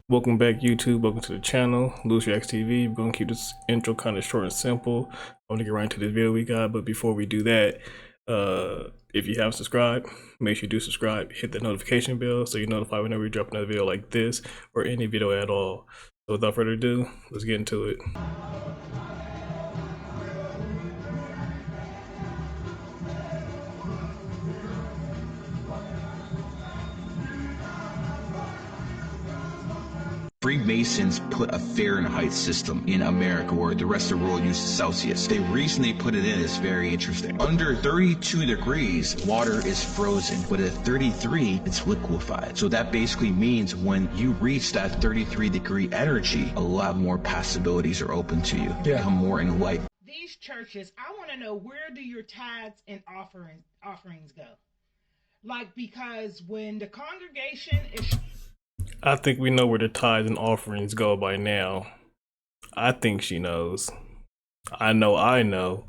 Welcome back, YouTube. Welcome to the channel, Louis Reacts TV. We're gonna keep this intro kind of short and simple. I want to get right into this video we got, but before we do that, if you haven't subscribed, make sure you do subscribe. Hit the notification bell so you're notified whenever we drop another video like this or any video at all. So without further ado, let's get into it. Freemasons put a Fahrenheit system in America where the rest of the world uses Celsius. The reason they put it in is very interesting. Under 32 degrees, water is frozen, but at 33, it's liquefied. So that basically means when you reach that 33-degree energy, a lot more possibilities are open to you. You become more enlightened. These churches, I want to know, where do your tithes and offerings go? Like, because when the congregation is... I think we know where the tithes and offerings go by now. I think she knows. I know.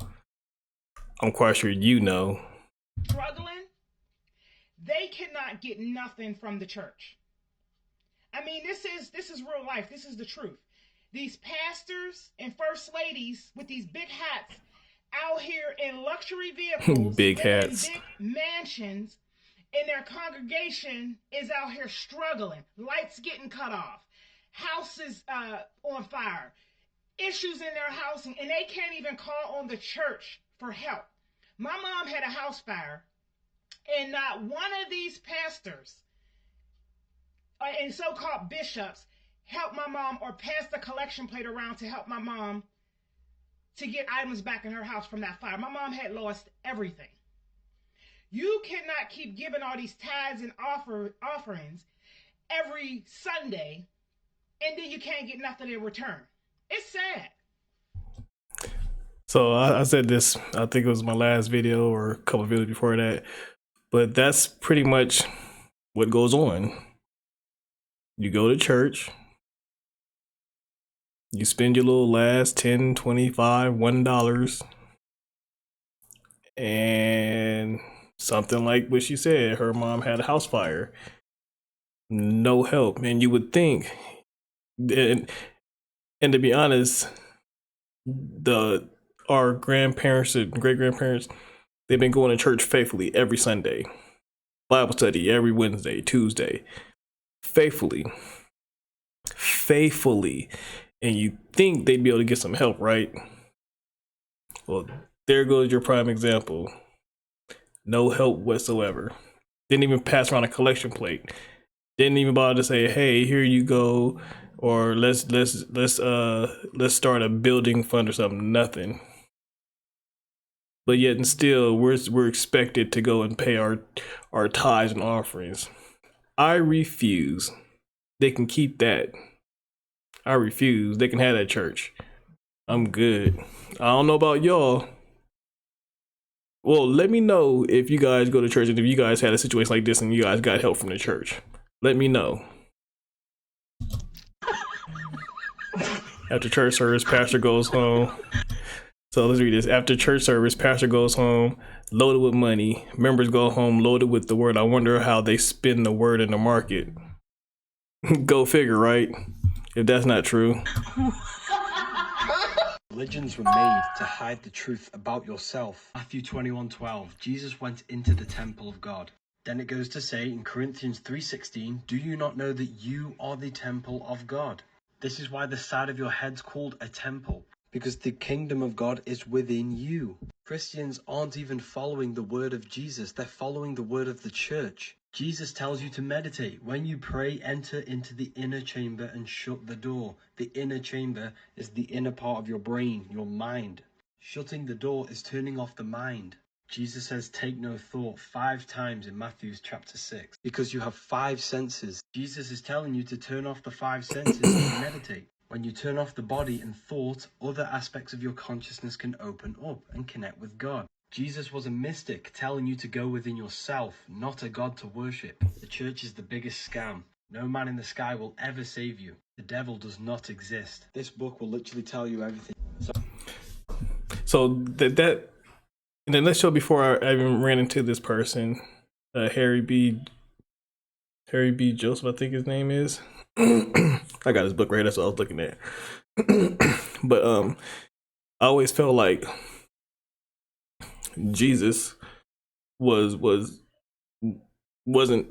I'm quite sure you know. Struggling, they cannot get nothing from the church. I mean, this is real life. This is the truth. These pastors and first ladies with these big hats out here in luxury vehicles, big hats, big mansions, and their congregation is out here struggling. Lights getting cut off, houses on fire, issues in their house, and they can't even call on the church for help. My mom had a house fire, and not one of these pastors and so-called bishops helped my mom or passed the collection plate around to help my mom to get items back in her house from that fire. My mom had lost everything. You cannot keep giving all these tithes and offerings every Sunday, and then you can't get nothing in return. It's sad. So I said this, I think it was my last video or a couple of videos before that, but that's pretty much what goes on. You go to church, you spend your little last 10, 25, $1, and something like what she said, her mom had a house fire, no help. And you would think, and to be honest, our grandparents and great-grandparents, they've been going to church faithfully every Sunday, Bible study every Wednesday, Tuesday, faithfully, and you think they'd be able to get some help, right? Well, there goes your prime example. No help whatsoever. Didn't even pass around a collection plate. Didn't even bother to say, "Hey, here you go," or let's start a building fund or something. Nothing. But yet and still, we're expected to go and pay our tithes and offerings. I refuse. They can keep that. I refuse. They can have that church. I'm good. I don't know about y'all. Well, let me know if you guys go to church and if you guys had a situation like this and you guys got help from the church. Let me know. After church service, pastor goes home. So let's read this. After church service, pastor goes home loaded with money. Members go home loaded with the word. I wonder how they spend the word in the market. Go figure, right? If that's not true. Religions were made to hide the truth about yourself. Matthew 21:12. Jesus went into the temple of God. Then it goes to say in Corinthians 3:16, do you not know that you are the temple of God? This is why the side of your head's called a temple, because the kingdom of God is within you. Christians aren't even following the word of Jesus, they're following the word of the church. Jesus tells you to meditate. When you pray, enter into the inner chamber and shut the door. The inner chamber is the inner part of your brain, your mind. Shutting the door is turning off the mind. Jesus says, take no thought 5 times in Matthew chapter 6, because you have 5 senses. Jesus is telling you to turn off the 5 senses and meditate. When you turn off the body and thought, other aspects of your consciousness can open up and connect with God. Jesus was a mystic telling you to go within yourself, not a God to worship. The church is the biggest scam. No man in the sky will ever save you. The devil does not exist. This book will literally tell you everything. So that and then let's show before I even ran into this person, Harry B. Joseph, I think his name is. I got his book right here. That's what I was looking at. But I always felt like Jesus wasn't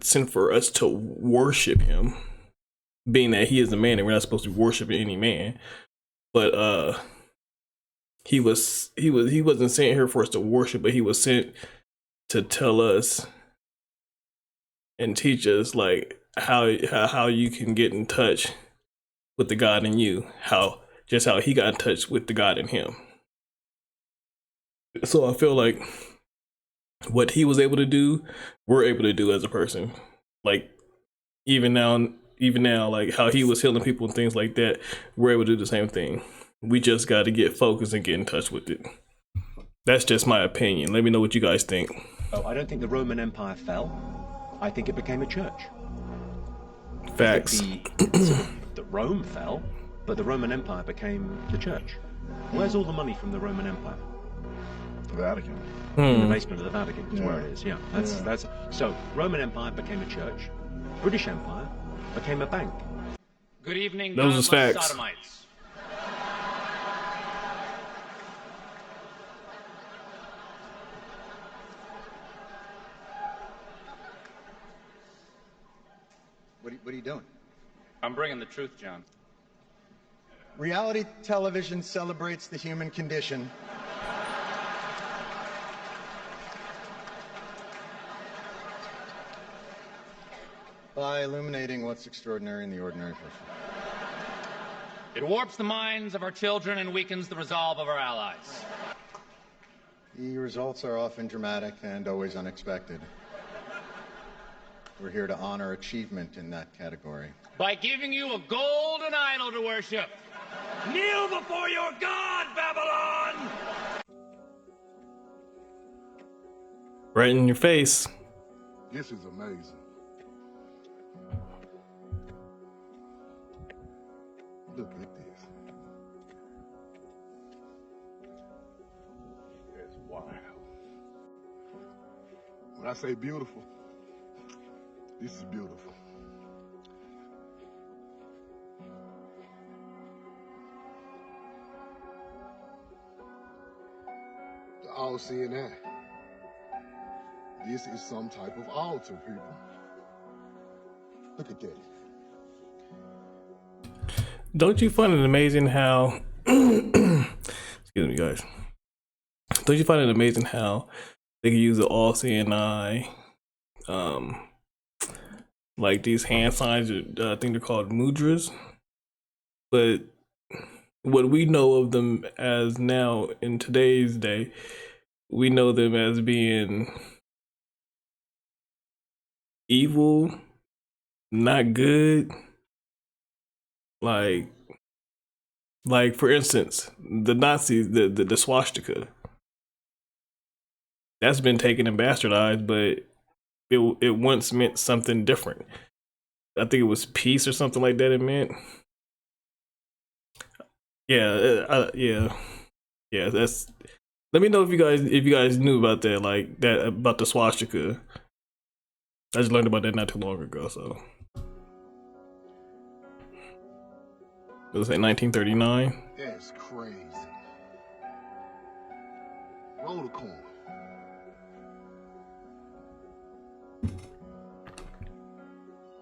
sent for us to worship him, being that he is a man and we're not supposed to be worshiping any man. But he wasn't sent here for us to worship, but he was sent to tell us and teach us like how you can get in touch with the God in you, how he got in touch with the God in him. So I feel like what he was able to do, we're able to do as a person. Like even now, like how he was healing people and things like that, we're able to do the same thing. We just got to get focused and get in touch with it. That's just my opinion. Let me know what you guys think. Oh, I don't think the Roman Empire fell. I think it became a church. Facts. The Rome fell, but the Roman Empire became the church. Where's all the money from the Roman Empire? The Vatican. In the basement of the Vatican is where it is. Yeah, that's so. Roman Empire became a church. British Empire became a bank. Good evening, those are facts. Sodomites. What are you doing? I'm bringing the truth, John. Reality television celebrates the human condition. By illuminating what's extraordinary in the ordinary person. It warps the minds of our children and weakens the resolve of our allies. The results are often dramatic and always unexpected. We're here to honor achievement in that category. By giving you a golden idol to worship. Kneel before your God, Babylon! Right in your face. This is amazing. Look at this. It's wild. When I say beautiful, this is beautiful. The all-seeing eye. This is some type of altar, people. Look at that. Don't you find it amazing how excuse me guys, don't you find it amazing how they can use the all-seeing eye, like these hand signs, I think they're called mudras, but what we know of them as now in today's day, we know them as being evil, not good. Like for instance, the Nazis, the swastika, that's been taken and bastardized, but it once meant something different. I think it was peace or something like that. It meant, yeah. That's. Let me know if you guys knew about that, like that about the swastika. I just learned about that not too long ago, so. It was like 1939. That's crazy. Roll the corn.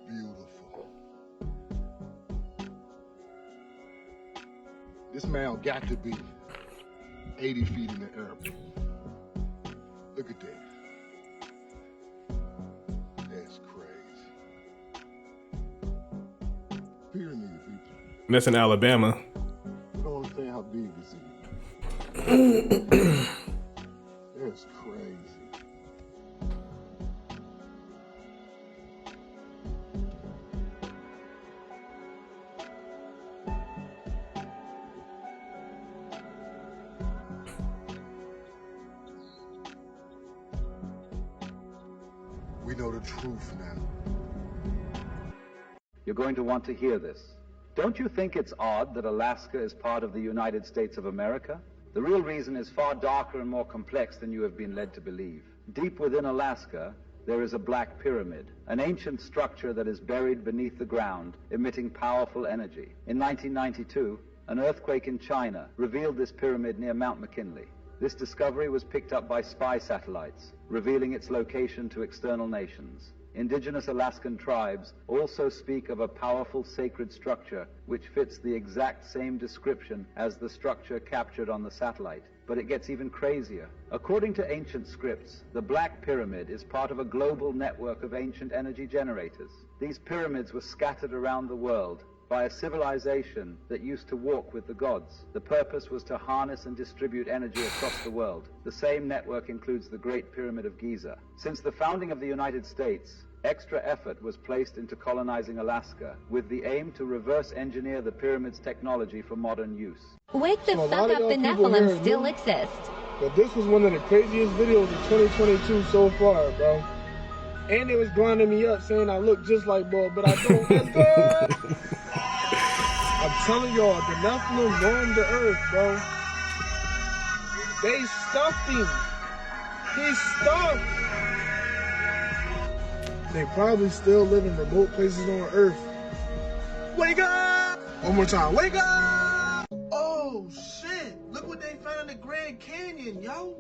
Beautiful. This man got to be 80 feet in the air. Look at that. That's crazy. Pyramid, people. That's in Alabama. You don't understand how big this is. That's crazy. We know the truth now. You're going to want to hear this. Don't you think it's odd that Alaska is part of the United States of America? The real reason is far darker and more complex than you have been led to believe. Deep within Alaska there is a black pyramid, an ancient structure that is buried beneath the ground, emitting powerful energy. In 1992, an earthquake in China revealed this pyramid near Mount McKinley. This discovery was picked up by spy satellites, revealing its location to external nations. Indigenous Alaskan tribes also speak of a powerful sacred structure which fits the exact same description as the structure captured on the satellite. But it gets even crazier. According to ancient scripts, the Black Pyramid is part of a global network of ancient energy generators. These pyramids were scattered around the world by a civilization that used to walk with the gods. The purpose was to harness and distribute energy across the world. The same network includes the Great Pyramid of Giza. Since the founding of the United States, extra effort was placed into colonizing Alaska with the aim to reverse engineer the pyramid's technology for modern use. Wake the fuck up, the Nephilim still exist. But this was one of the craziest videos of 2022 so far, bro. And they was grinding me up saying I look just like Bo, but I don't. Let's go! I'm telling y'all, the Nephilim roamed the earth, bro. They stuffed him. He's stuffed. They probably still live in remote places on earth. Wake up! One more time, wake up! Oh shit, look what they found in the Grand Canyon, yo.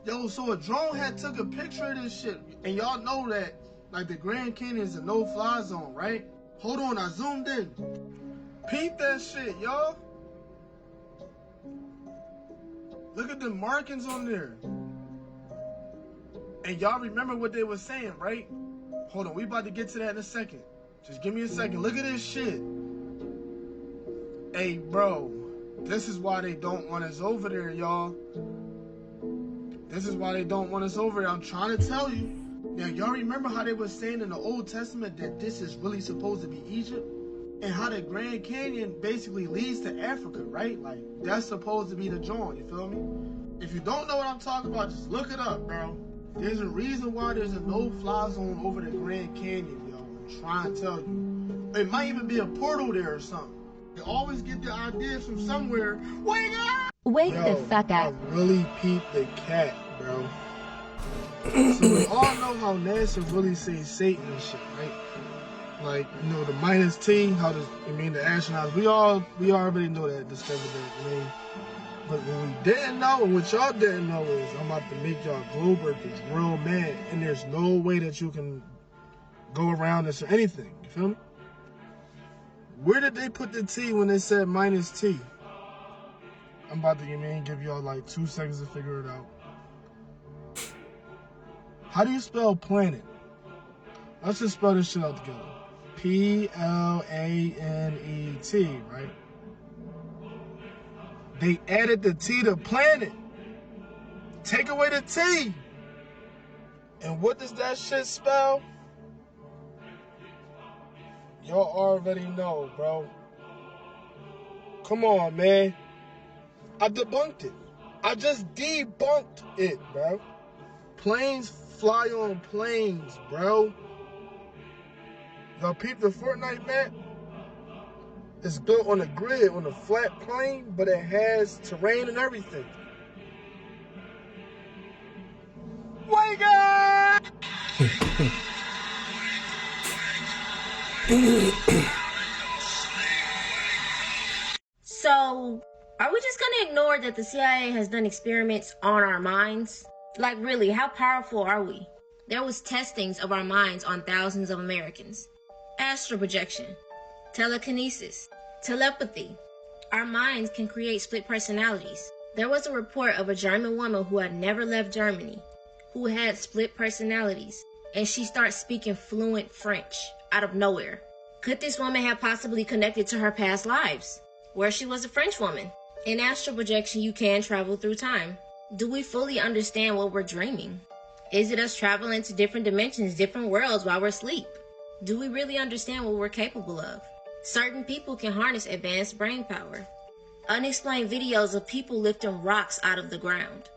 Yo, so a drone had took a picture of this shit. And y'all know that, like, the Grand Canyon is a no-fly zone, right? Hold on, I zoomed in. Peep that shit, y'all. Look at the markings on there. And y'all remember what they were saying, right? Hold on, we about to get to that in a second. Just give me a second. Look at this shit. Hey, bro. This is why they don't want us over there, y'all. This is why they don't want us over there. I'm trying to tell you. Now, y'all remember how they were saying in the Old Testament that this is really supposed to be Egypt? And how the Grand Canyon basically leads to Africa, right? Like, that's supposed to be the joint, you feel me? If you don't know what I'm talking about, just look it up, bro. There's a reason why there's a no-fly zone over the Grand Canyon, yo. I'm trying to tell you. It might even be a portal there or something. They always get the ideas from somewhere. Wake up! Wake the fuck up. I really peeped the cat, bro. So we all know how NASA really say Satan and shit, right? Like, you know, the minus T, how does I mean the astronauts, we already know that, discovered that. I mean, but what we didn't know, and what y'all didn't know is I'm about to make y'all globe workers real mad, and there's no way that you can go around this or anything. You feel me? Where did they put the T when they said minus T? I'm about to give y'all like 2 seconds to figure it out. How do you spell planet? Let's just spell this shit out together. Planet, right? They added the T to planet. Take away the T. And what does that shit spell? Y'all already know, bro. Come on, man. I debunked it. I just debunked it, bro. Planes fly on planes, bro. Y'all peep the Fortnite map? It's built on a grid, on a flat plane, but it has terrain and everything. Wake up! So, are we just gonna ignore that the CIA has done experiments on our minds? Like, really, how powerful are we? There was testings of our minds on thousands of Americans. Astral projection, telekinesis, telepathy. Our minds can create split personalities. There was a report of a German woman who had never left Germany, who had split personalities, and she starts speaking fluent French out of nowhere. Could this woman have possibly connected to her past lives, where she was a French woman? In astral projection, you can travel through time. Do we fully understand what we're dreaming? Is it us traveling to different dimensions, different worlds while we're asleep? Do we really understand what we're capable of? Certain people can harness advanced brain power. Unexplained videos of people lifting rocks out of the ground.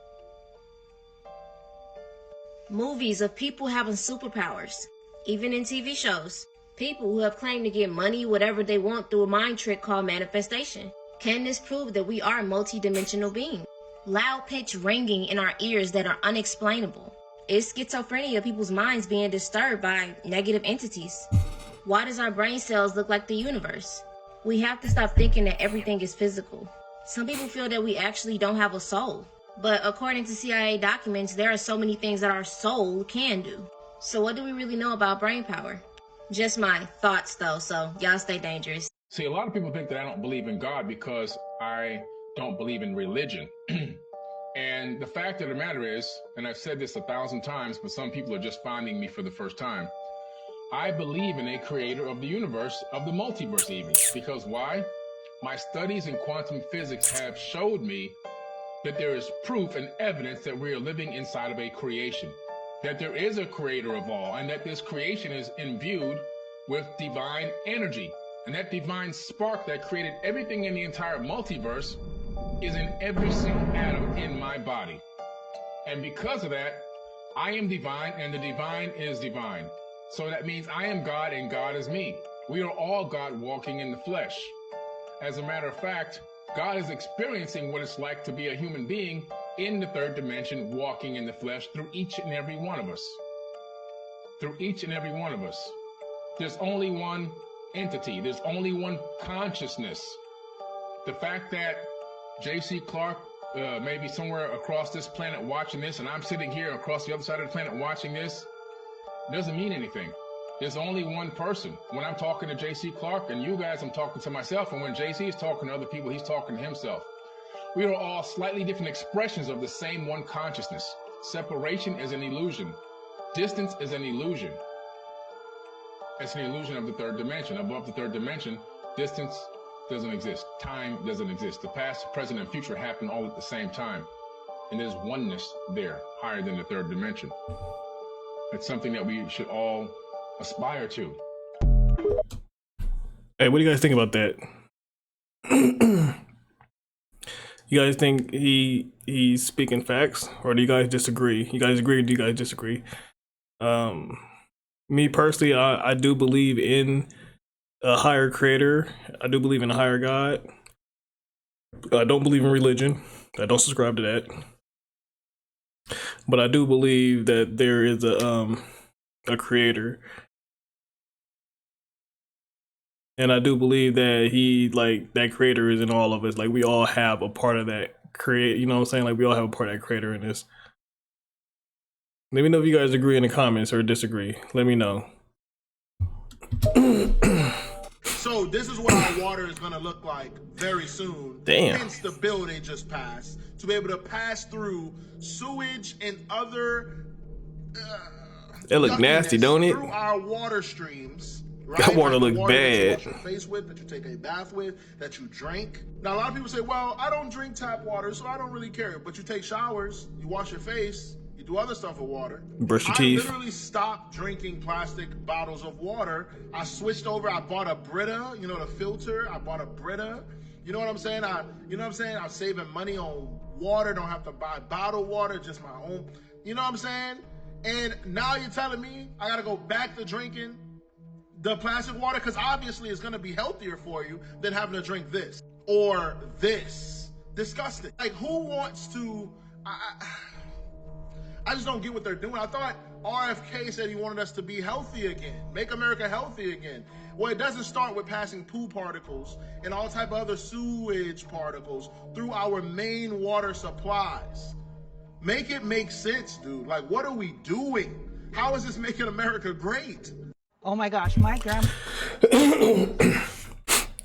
Movies of people having superpowers. Even in TV shows. People who have claimed to get money, whatever they want, through a mind trick called manifestation. Can this prove that we are multi-dimensional beings? Loud pitch ringing in our ears that are unexplainable. It's schizophrenia, people's minds being disturbed by negative entities. Why does our brain cells look like the universe? We have to stop thinking that everything is physical. Some people feel that we actually don't have a soul. But according to CIA documents, there are so many things that our soul can do. So what do we really know about brain power? Just my thoughts though, so y'all stay dangerous. See, a lot of people think that I don't believe in God because I don't believe in religion. And the fact of the matter is, and I've said this 1,000 times, but some people are just finding me for the first time, I believe in a creator of the universe, of the multiverse even. Because why? My studies in quantum physics have showed me that there is proof and evidence that we are living inside of a creation, that there is a creator of all, and that this creation is imbued with divine energy. And that divine spark that created everything in the entire multiverse is in every single atom in my body. And because of that, I am divine and the divine is divine. So that means I am God and God is me. We are all God walking in the flesh. As a matter of fact, God is experiencing what it's like to be a human being in the third dimension, walking in the flesh through each and every one of us. Through each and every one of us. There's only one entity. There's only one consciousness. The fact that J.C. Clark may be somewhere across this planet watching this, and I'm sitting here across the other side of the planet watching this, doesn't mean anything. There's only one person. When I'm talking to J.C. Clark and you guys, I'm talking to myself. And when J.C. is talking to other people, he's talking to himself. We are all slightly different expressions of the same one consciousness. Separation is an illusion. Distance is an illusion. It's an illusion of the third dimension. Above the third dimension, distance doesn't exist. Time doesn't exist. The past, present, and future happen all at the same time. And there's oneness there, higher than the third dimension. It's something that we should all aspire to. Hey, what do you guys think about that? You guys think he's speaking facts, or do you guys disagree? You guys agree, or do you guys disagree? Me personally, I do believe in a higher creator. I do believe in a higher God. I don't believe in religion. I don't subscribe to that. But I do believe that there is a creator. And I do believe that that creator is in all of us. Like, we all have a part of that you know what I'm saying? Like, we all have a part of that creator in this. Let me know if you guys agree in the comments or disagree. Let me know. So this is what our water is going to look like very soon. Damn. Hence the bill they just passed, to be able to pass through sewage and other it look nasty, don't it? Through our water streams. Right? That water like look bad. bad. That you wash your face with, that you take a bath with, that you drink. Now a lot of people say, well, I don't drink tap water, so I don't really care. But you take showers, you wash your face, you do other stuff with water. Brush your teeth. I literally stopped drinking plastic bottles of water. I switched over. I bought a Brita, you know, the filter. I bought a Brita. You know what I'm saying? I'm saving money on water. Don't have to buy bottled water, just my own. You know what I'm saying? And now you're telling me I gotta go back to drinking the plastic water, because obviously it's gonna be healthier for you than having to drink this or this. Disgusting. Like, who wants to? I just don't get what they're doing. I thought RFK said he wanted us to be healthy again, make America healthy again. Well, it doesn't start with passing poo particles and all type of other sewage particles through our main water supplies. Make it make sense, dude. Like, what are we doing? How is this making America great? Oh my gosh, my grandma.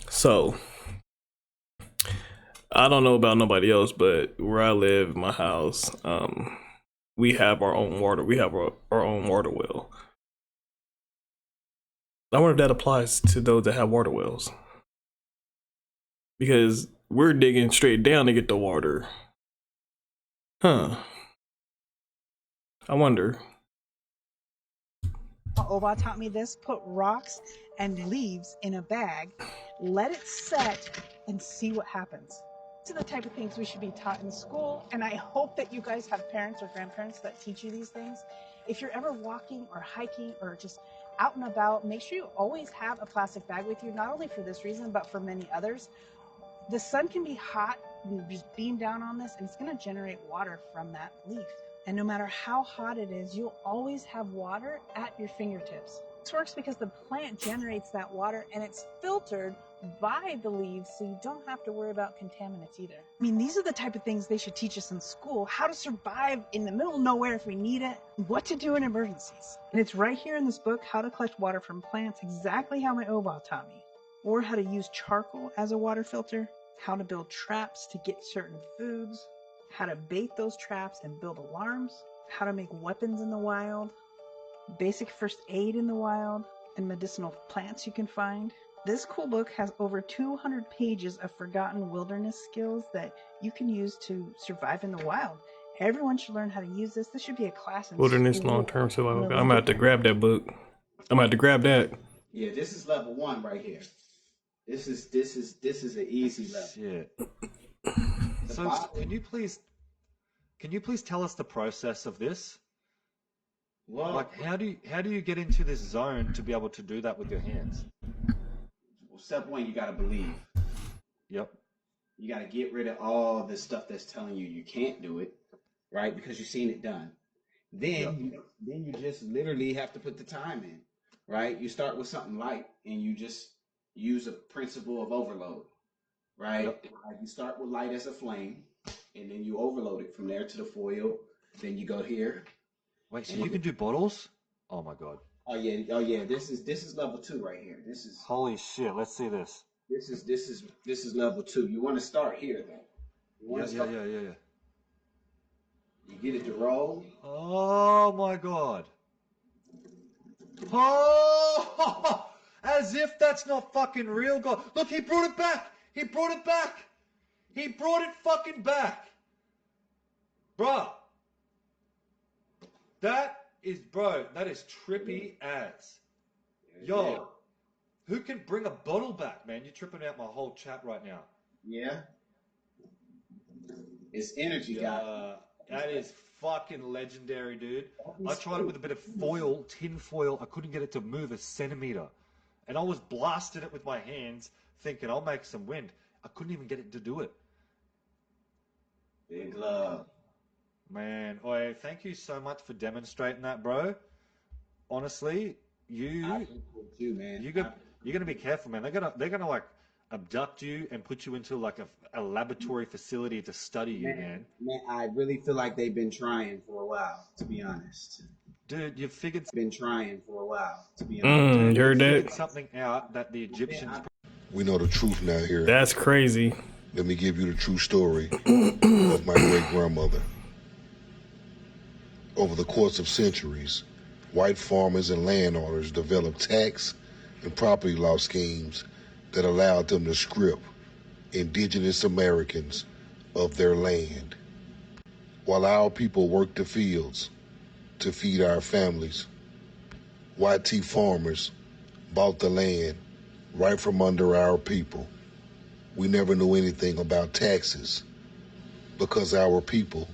So, I don't know about nobody else, but where I live, my house, we have our own water. We have our own water well. I wonder if that applies to those that have water wells. Because we're digging straight down to get the water. Huh. I wonder. Oba taught me this: put rocks and leaves in a bag, let it set, and see what happens. These are the type of things we should be taught in school, and I hope that you guys have parents or grandparents that teach you these things. If you're ever walking or hiking or just out and about, make sure you always have a plastic bag with you, not only for this reason, but for many others. The sun can be hot and just beam down on this, and it's going to generate water from that leaf. And no matter how hot it is, you'll always have water at your fingertips. This works because the plant generates that water and it's filtered by the leaves, so you don't have to worry about contaminants either. I mean, these are the type of things they should teach us in school: how to survive in the middle of nowhere if we need it, what to do in emergencies. And it's right here in this book, How to Collect Water from Plants, exactly how my Oba taught me. Or how to use charcoal as a water filter, how to build traps to get certain foods, how to bait those traps and build alarms, how to make weapons in the wild, basic first aid in the wild, and medicinal plants you can find. This cool book has over 200 pages of forgotten wilderness skills that you can use to survive in the wild. Everyone should learn how to use this. This should be a class in Wilderness school. long-term survival. I'm gonna have to grab that book. I'm gonna have to grab that. Yeah, this is level 1 right here. This is an easy level. Shit. So can you please tell us the process of this? Well, like how do you get into this zone to be able to do that with your hands? Well, step 1, you gotta believe. Yep. You gotta get rid of all the stuff that's telling you can't do it, right? Because you've seen it done. Then you just literally have to put the time in, right? You start with something light and you just use a principle of overload, right? Yep. Like you start with light as a flame, and then you overload it from there to the foil. Then you go here. Wait, so you can do bottles? Oh my god. Oh yeah. This is level 2 right here. This is holy shit. Let's see this. This is level 2. You want to start here though. Yeah. You get it to roll. Oh my god. Oh, as if that's not fucking real, God. Look, he brought it back. He brought it fucking back. Bruh. That is trippy as. Yo, who can bring a bottle back, man? You're tripping out my whole chat right now. Yeah. It's energy, guy. That is fucking legendary, dude. I tried it with a bit of tin foil. I couldn't get it to move a centimeter. And I was blasting it with my hands, thinking I'll make some wind. I couldn't even get it to do it. Big love. Man, thank you so much for demonstrating that, bro. Honestly, you're gonna be careful, man. They're gonna like abduct you and put you into like a laboratory facility to study you, man. Man, I really feel like they've been trying for a while, to be honest. Dude, you've figured. Been trying for a while, to be honest. You heard that? Something out that the Egyptians. We know the truth now here. That's crazy. Let me give you the true story of my great-grandmother. Over the course of centuries, white farmers and landowners developed tax and property law schemes that allowed them to strip indigenous Americans of their land. While our people worked the fields to feed our families, white tea farmers bought the land right from under our people. We never knew anything about taxes because our people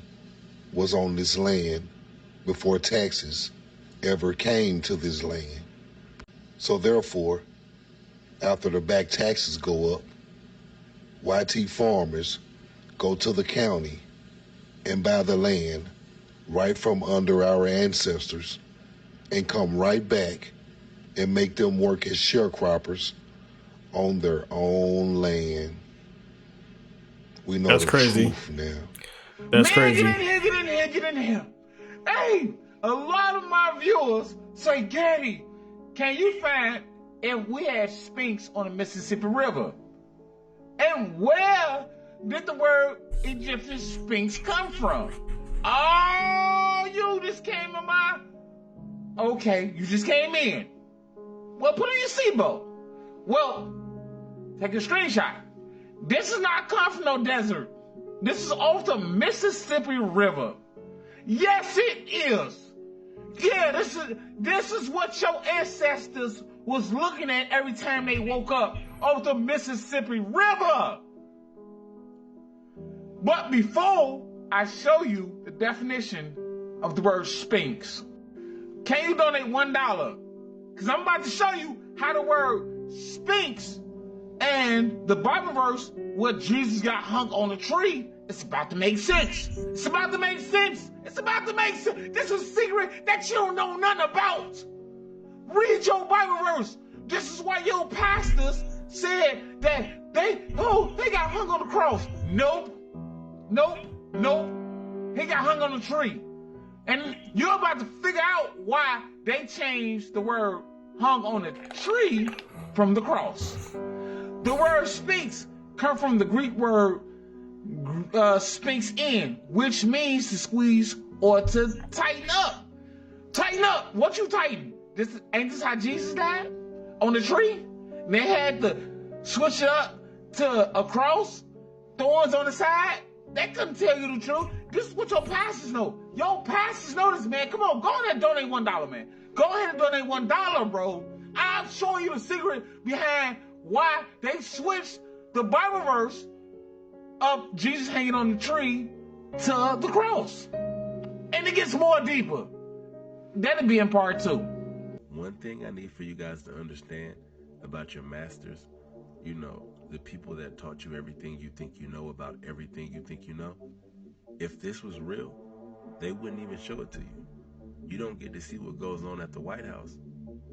was on this land before taxes ever came to this land. So therefore, after the back taxes go up, YT farmers go to the county and buy the land right from under our ancestors and come right back and make them work as sharecroppers on their own land. We know that's the crazy. Truth now. That's crazy. Get in here. Hey, a lot of my viewers say, Gaddy, can you find if we had Sphinx on the Mississippi River? And where did the word Egyptian Sphinx come from? Oh, you just came in my... Okay, you just came in. Well, put on your seatbelt. Well, take a screenshot. This is not come from no desert. This is off the Mississippi River. Yes, it is. Yeah, this is what your ancestors was looking at every time they woke up off the Mississippi River. But before I show you the definition of the word Sphinx, can you donate $1? Because I'm about to show you how the word Sphinx and the Bible verse where Jesus got hung on a tree It's about to make sense. It's about to make sense. It's about to make sense. This is a secret that you don't know nothing about. Read your Bible verse. This is why your pastors said that they got hung on the cross. Nope. He got hung on the tree. And you're about to figure out why they changed the word hung on the tree from the cross. The word sphinx come from the Greek word sphinx in, which means to squeeze or to tighten up. Tighten up. What you tighten? Ain't this how Jesus died? On the tree? And they had to switch it up to a cross, thorns on the side. They couldn't tell you the truth. This is what your pastors know. Your pastors know this, man. Come on, go ahead and donate $1, man. Go ahead and donate $1, bro. I'll show you the secret behind why they switched the Bible verse of Jesus hanging on the tree to the cross. And it gets more deeper. That'll be in part 2. One thing I need for you guys to understand about your masters, you know, the people that taught you everything you think you know about everything you think you know, if this was real, they wouldn't even show it to you. You don't get to see what goes on at the White House.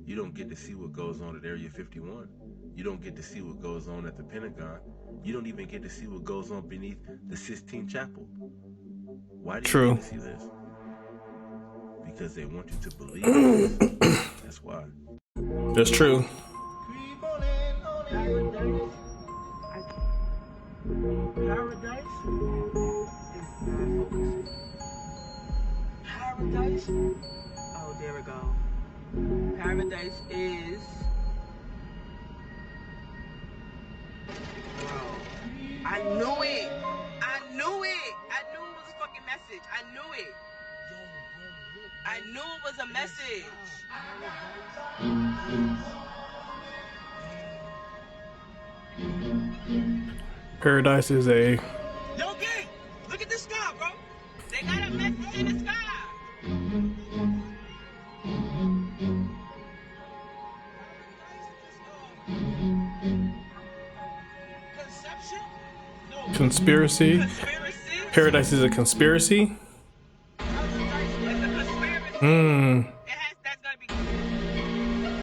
You don't get to see what goes on at Area 51. You don't get to see what goes on at the Pentagon. You don't even get to see what goes on beneath the Sistine Chapel. Why do you get to see this? Because they want you to believe this. That's why. That's true. Paradise? Oh, there we go. Paradise is... Bro, I knew it! I knew it! I knew it was a fucking message. I knew it. I knew it was a message. Paradise is a... Yo, gang! Look at the sky, bro! They got a message in the sky! Conception? No. Conspiracy? Paradise is a conspiracy? That's gonna be... Paradise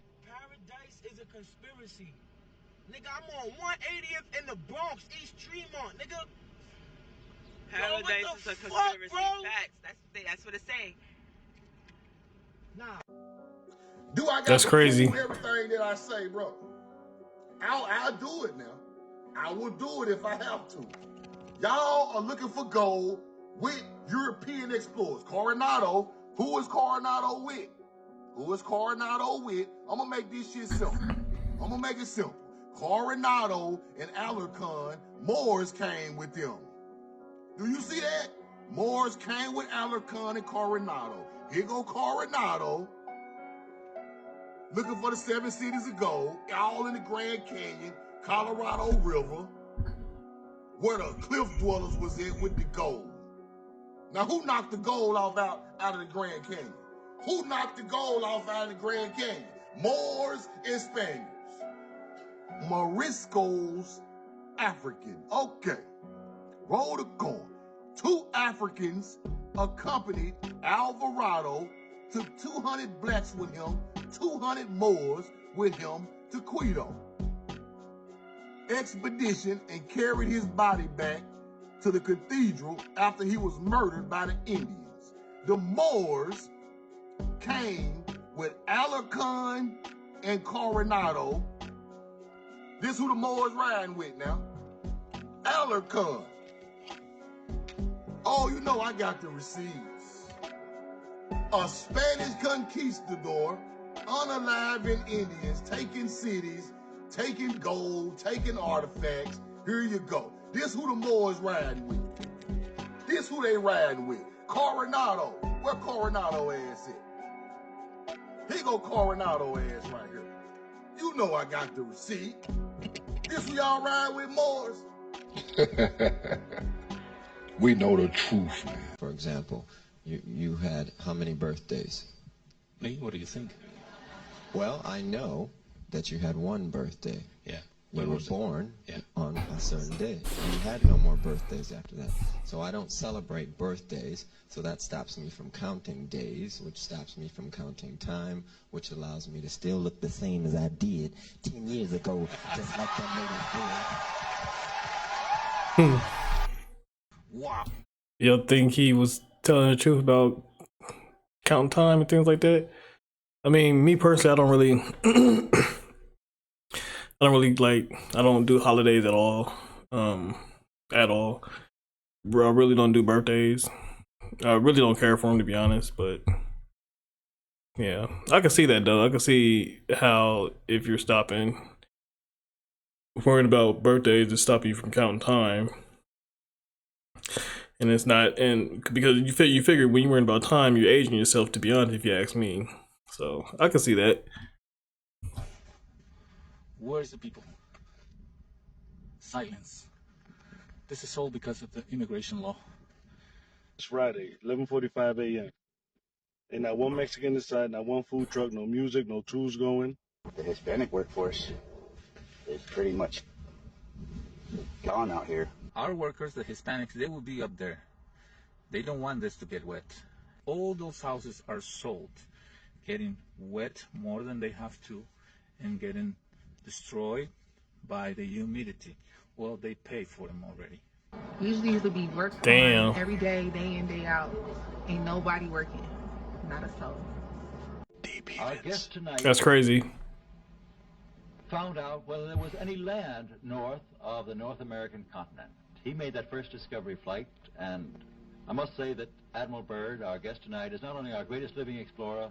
is a conspiracy. Nigga, I'm on 180th in the Bronx, East Tremont, nigga. Paradise is a conspiracy. Facts. That's what it's saying. Nah. Do I got That's to crazy. prove everything that I say, bro? I'll do it now. I will do it if I have to. Y'all are looking for gold with European explorers. Coronado, who is Coronado with? Who is Coronado with? I'm going to make this shit simple. I'm going to make it simple. Coronado and Alarcon, Moors came with them. Do you see that? Moors came with Alarcon and Coronado. Here go Coronado, looking for the 7 cities of gold, all in the Grand Canyon, Colorado River, where the cliff dwellers was at with the gold. Now, who knocked the gold off out of the Grand Canyon? Who knocked the gold off out of the Grand Canyon? Moors and Spaniards. Morisco's African. Okay. Roll the coin. 2 Africans accompanied Alvarado, took 200 blacks with him, 200 Moors with him to Quito. Expedition and carried his body back to the cathedral after he was murdered by the Indians. The Moors came with Alarcon and Coronado. This who the Moors riding with now. Alarcon. Oh, you know I got the receipts. A Spanish conquistador, unaliving Indians, taking cities, taking gold, taking artifacts. Here you go. This who the Moors riding with. This who they riding with. Coronado. Where Coronado ass at? Here go Coronado ass right here. You know I got the receipt. This who y'all ride with, Moors? We know the truth, man. For example, you had how many birthdays? Me? What do you think? Well, I know that you had one birthday. Yeah. we were born on a certain day. We had no more birthdays after that. So I don't celebrate birthdays, so that stops me from counting days, which stops me from counting time, which allows me to still look the same as I did 10 years ago, just like that lady did. Wow. You think he was telling the truth about counting time and things like that? I mean, me personally, I don't do holidays at all. Bro, I really don't do birthdays. I really don't care for them, to be honest, but yeah, I can see that though. I can see how if you're worrying about birthdays, it's stopping you from counting time. And it's not, and because you figure when you're worrying about time, you're aging yourself, to be honest, if you ask me. So I can see that. Where's the people? Silence. This is all because of the immigration law. It's Friday, 11:45 a.m. Ain't not one Mexican inside, not one food truck, no music, no tools going. The Hispanic workforce is pretty much gone out here. Our workers, the Hispanics, they will be up there. They don't want this to get wet. All those houses are sold, getting wet more than they have to, and getting destroyed by the humidity. Well, they pay for them already. Usually it'll be work Damn. on every day in, day out. Ain't nobody working. Not a soul. Our guest tonight That's crazy. found out whether there was any land north of the North American continent. He made that first discovery flight, and I must say that Admiral Byrd, our guest tonight, is not only our greatest living explorer,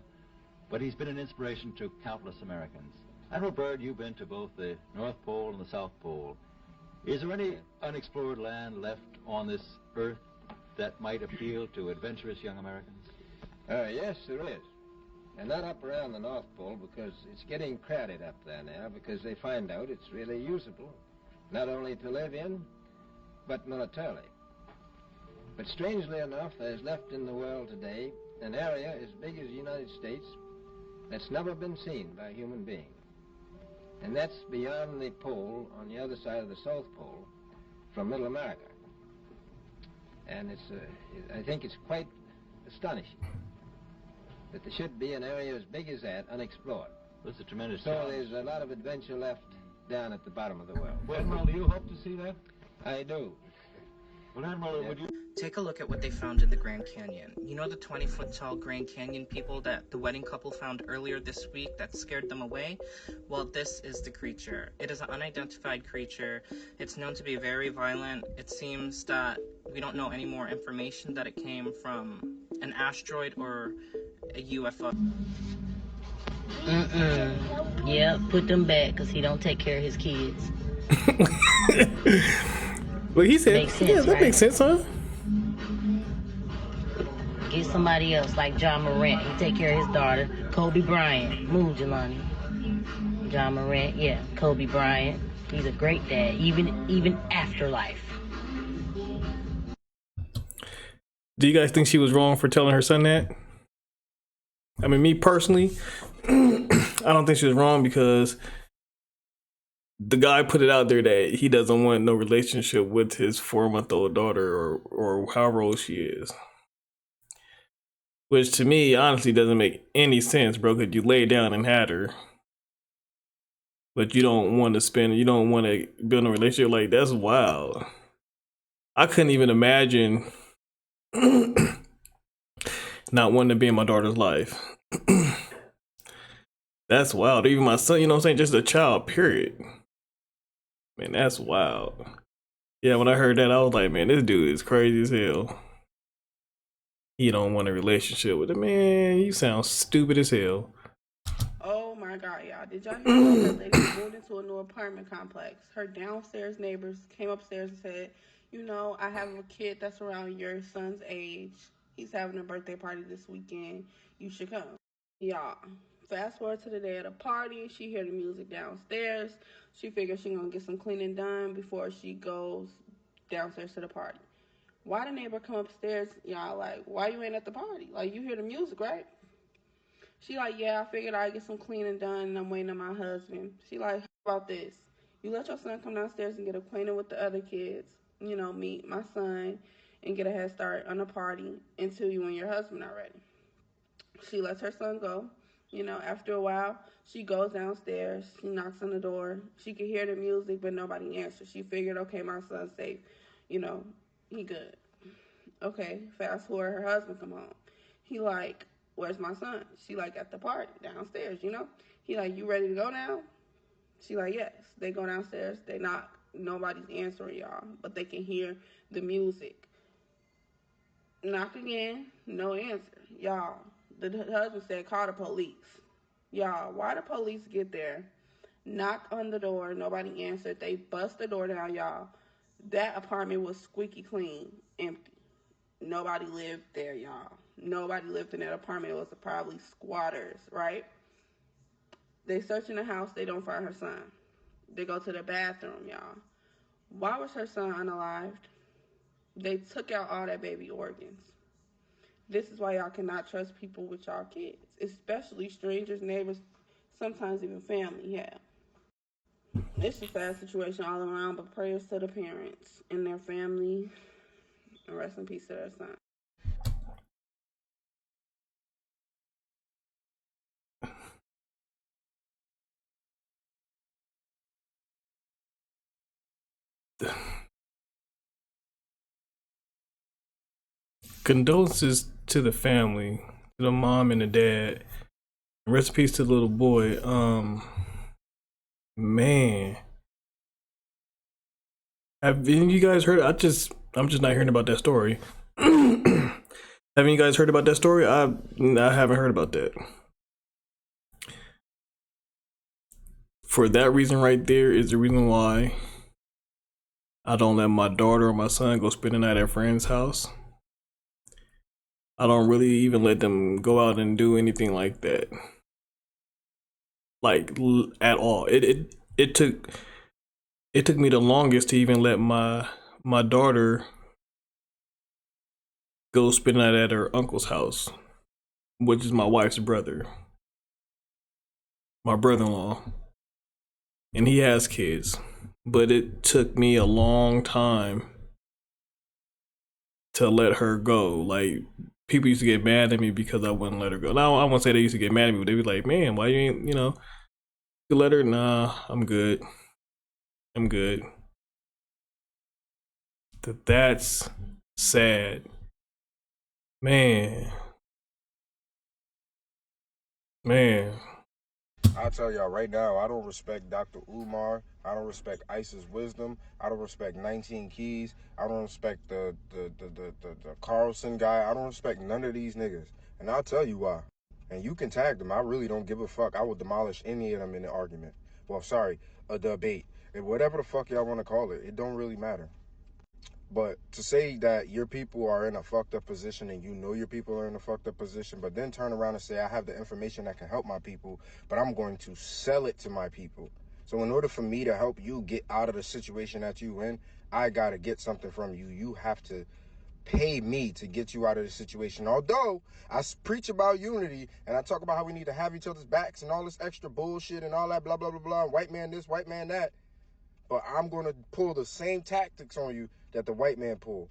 but he's been an inspiration to countless Americans. Admiral Byrd, you've been to both the North Pole and the South Pole. Is there any unexplored land left on this earth that might appeal to adventurous young Americans? Yes, there is. And not up around the North Pole, because it's getting crowded up there now, because they find out it's really usable, not only to live in, but militarily. But strangely enough, there's left in the world today an area as big as the United States that's never been seen by a human being. And that's beyond the pole, on the other side of the South Pole, from Middle America. And I think it's quite astonishing that there should be an area as big as that unexplored. That's a tremendous So challenge. there's a lot of adventure left down at the bottom of the world. Well, Admiral, do you hope to see that? I do. Well, Admiral, would you... Take a look at what they found in the Grand Canyon. You know the 20-foot tall Grand Canyon people that the wedding couple found earlier this week that scared them away? Well, this is the creature. It is an unidentified creature. It's known to be very violent. It seems that we don't know any more information, that it came from an asteroid or a UFO. Yeah, put them back because he don't take care of his kids. Well, he said, Makes sense, yeah, that right? makes sense, huh? Get somebody else like John Morant. He take care of his daughter, Kobe Bryant. Move, Jelani. John Morant, yeah, Kobe Bryant. He's a great dad, even after life. Do you guys think she was wrong for telling her son that? I mean, me personally, I don't think she was wrong because the guy put it out there that he doesn't want no relationship with his 4-month-old daughter or however old she is. Which to me, honestly, doesn't make any sense, bro, because you lay down and had her. But you don't want to build a relationship. Like, that's wild. I couldn't even imagine not wanting to be in my daughter's life. That's wild. Even my son, you know what I'm saying? Just a child, period. Man, that's wild. Yeah, when I heard that, I was like, man, this dude is crazy as hell. He don't want a relationship with a man. You sound stupid as hell. Oh my God, y'all. Did y'all hear that lady moved into a new apartment complex? Her downstairs neighbors came upstairs and said, you know, I have a kid that's around your son's age. He's having a birthday party this weekend. You should come. Y'all, fast forward to the day of the party. She hear the music downstairs. She figures she gonna get some cleaning done before she goes downstairs to the party. Why the neighbor come upstairs, y'all, like, why you ain't at the party? Like, you hear the music, right? She like, yeah, I figured I'd get some cleaning done and I'm waiting on my husband. She like, how about this? You let your son come downstairs and get acquainted with the other kids, you know, meet my son and get a head start on the party until you and your husband are ready. She lets her son go. You know, after a while, she goes downstairs. She knocks on the door. She could hear the music, but nobody answers. She figured, okay, my son's safe. You know, he good. Okay, fast forward, her husband come home. He like, where's my son? She like, at the party downstairs, you know? He like, you ready to go now? She like, yes. They go downstairs. They knock. Nobody's answering y'all, but they can hear the music. Knock again. No answer. Y'all, the husband said, call the police. Y'all, why the police get there? Knock on the door. Nobody answered. They bust the door down, y'all. That apartment was squeaky clean, empty. Nobody lived there, y'all. Nobody lived in that apartment. It was probably squatters, right? They search in the house. They don't find her son. They go to the bathroom, y'all. Why was her son unalived? They took out all that baby organs. This is why y'all cannot trust people with y'all kids, especially strangers, neighbors, sometimes even family. Yeah. It's a sad situation all around, but prayers to the parents and their family, and rest in peace to their son. Condolences to the family, to the mom and the dad. Rest in peace to the little boy. Man, have any of you guys heard? I'm just not hearing about that story. Haven't you guys heard about that story? I haven't heard about that. For that reason right there is the reason why I don't let my daughter or my son go spend the night at a friend's house. I don't really even let them go out and do anything like that. Like at all. It took me the longest to even let my daughter go spend the night at her uncle's house, which is my wife's brother, my brother-in-law, and he has kids. But it took me a long time to let her go. Like, people used to get mad at me because I wouldn't let her go. Now, I won't say they used to get mad at me, but they'd be like, man, why you ain't, you let her? Nah, I'm good. I'm good. That's sad. Man. I'll tell y'all right now, I don't respect Dr. Umar. I don't respect Ice's wisdom. I don't respect 19 Keys. I don't respect the Carlson guy. I don't respect none of these niggas. And I'll tell you why. And you can tag them. I really don't give a fuck. I will demolish any of them in an argument. Well, sorry, a debate. And whatever the fuck y'all want to call it, it don't really matter. But to say that your people are in a fucked up position and you know your people are in a fucked up position, but then turn around and say, I have the information that can help my people, but I'm going to sell it to my people. So in order for me to help you get out of the situation that you in, I got to get something from you. You have to pay me to get you out of the situation. Although I preach about unity and I talk about how we need to have each other's backs and all this extra bullshit and all that blah, blah, blah, blah, white man this, white man that. But I'm going to pull the same tactics on you that the white man pulled.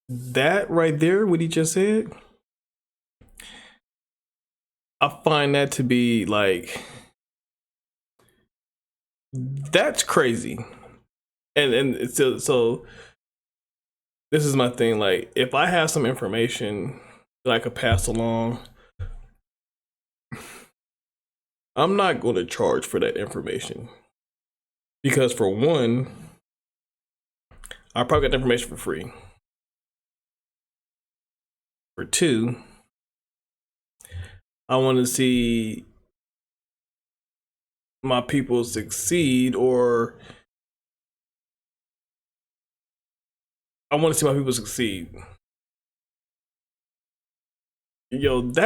That right there, what he just said, I find that to be like, that's crazy. And so this is my thing. Like, if I have some information that I could pass along, I'm not going to charge for that information. Because for one, I probably got the information for free. For two, I want to see my people succeed, or I want to see my people succeed. Yo, and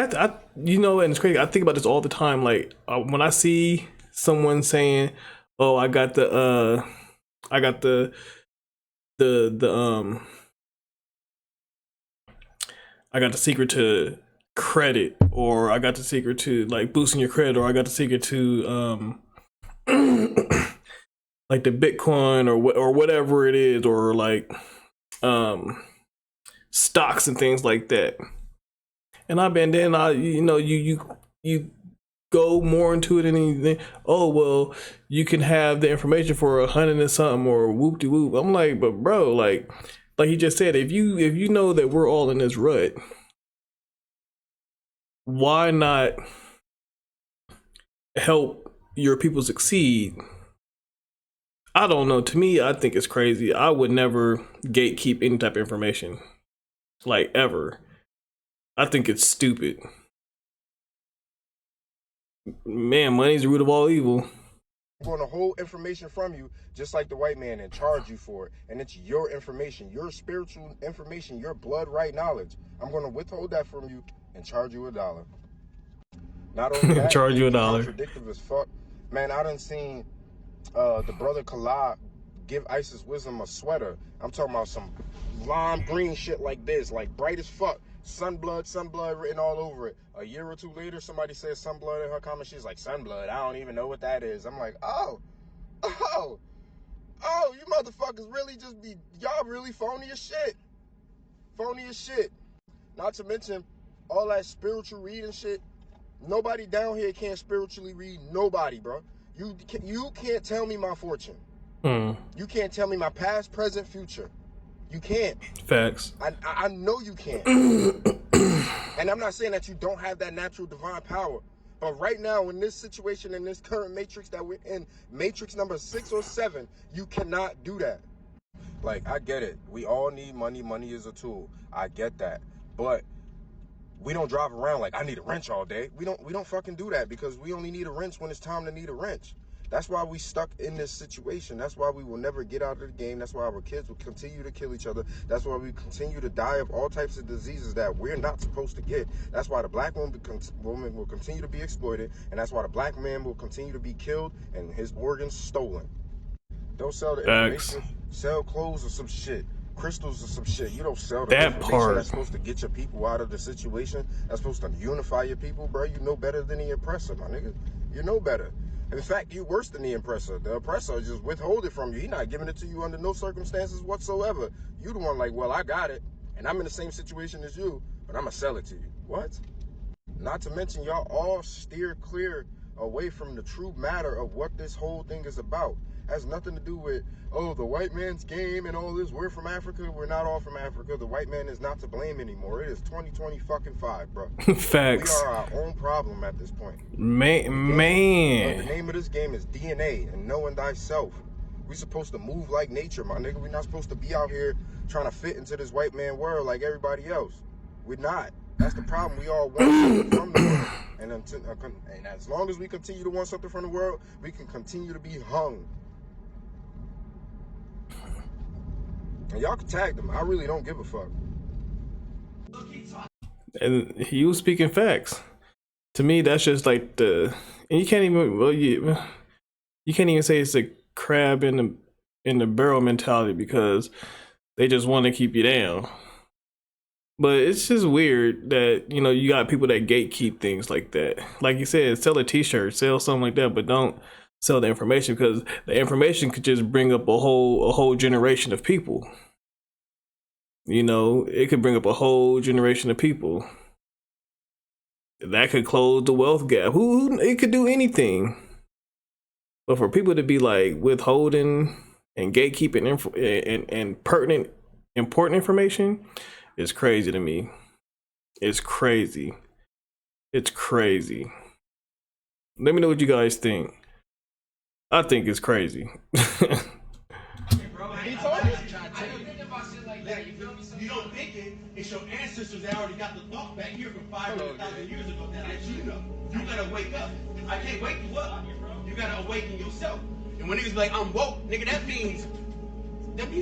it's crazy. I think about this all the time. Like, when I see someone saying, "Oh, I got the secret to credit, or I got the secret to like boosting your credit, or I got the secret to like the Bitcoin or whatever it is, or like stocks and things like that. And you go more into it and anything. Oh well, you can have the information for 100 and something or whoop de whoop. I'm like, but bro, like he just said, if you know that we're all in this rut, why not help your people succeed? I don't know. To me, I think it's crazy. I would never gatekeep any type of information, like ever. I think it's stupid. Man, money's the root of all evil. I'm going to hold information from you just like the white man and charge you for it. And it's your information, your spiritual information, your blood right knowledge. I'm going to withhold that from you and charge you $1. Not only that, charge you $1. Contradictive as fuck. Man, I done seen the brother Khalid give Isis Wisdom a sweater. I'm talking about some lime green shit like this, like bright as fuck. Sunblood written all over it. A year or two later, somebody says Sunblood in her comment. She's like, Sunblood, I don't even know what that is. I'm like, oh, you motherfuckers really just be, y'all really phony as shit. Phony as shit. Not to mention all that spiritual reading shit. Nobody down here can't spiritually read nobody, bro. You can't tell me my fortune. You can't tell me my past, present, future. You can't. Facts. I know you can't. And I'm not saying that you don't have that natural divine power. But right now, in this situation, in this current matrix that we're in, matrix number 6 or 7, you cannot do that. Like, I get it. We all need money. Money is a tool. I get that. But we don't drive around like, I need a wrench all day. We don't fucking do that, because we only need a wrench when it's time to need a wrench. That's why we stuck in this situation. That's why we will never get out of the game. That's why our kids will continue to kill each other. That's why we continue to die of all types of diseases that we're not supposed to get. That's why the black woman will continue to be exploited. And that's why the black man will continue to be killed and his organs stolen. Don't sell the information. Sell clothes or some shit. Crystals or some shit. You don't sell the information that's supposed to get your people out of the situation. That's supposed to unify your people, bro. You know better than the oppressor, my nigga. You know better. In fact, you're worse than the oppressor. The oppressor just withhold it from you. He's not giving it to you under no circumstances whatsoever. You the one like, well, I got it, and I'm in the same situation as you, but I'm going to sell it to you. What? Not to mention, y'all all steer clear away from the true matter of what this whole thing is about. Has nothing to do with, oh, the white man's game and all this. We're from Africa. We're not all from Africa. The white man is not to blame anymore. It is 2025, bro. Facts. We are our own problem at this point. Man. The name of this game is DNA and knowing thyself. We supposed to move like nature, my nigga. We're not supposed to be out here trying to fit into this white man world like everybody else. We're not. That's the problem. We all want something from the world. And as long as we continue to want something from the world, we can continue to be hung. And y'all can tag them. I really don't give a fuck. And he was speaking facts. To me, that's just like and you can't even, you can't even say it's a crab in the barrel mentality, because they just want to keep you down. But it's just weird that, you got people that gatekeep things like that. Like you said, sell a t-shirt, sell something like that, but don't sell the information, because the information could just bring up a whole generation of people. It could bring up a whole generation of people. That could close the wealth gap. It could do anything. But for people to be like withholding and gatekeeping and pertinent, important information is crazy to me. It's crazy. It's crazy. Let me know what you guys think. I think it's crazy. You don't think it. It's your ancestors that already got the thought back here from 500,000 years ago that you know. You gotta wake up. I can't wake you up. You gotta awaken yourself. And when niggas be like, I'm woke, nigga, that means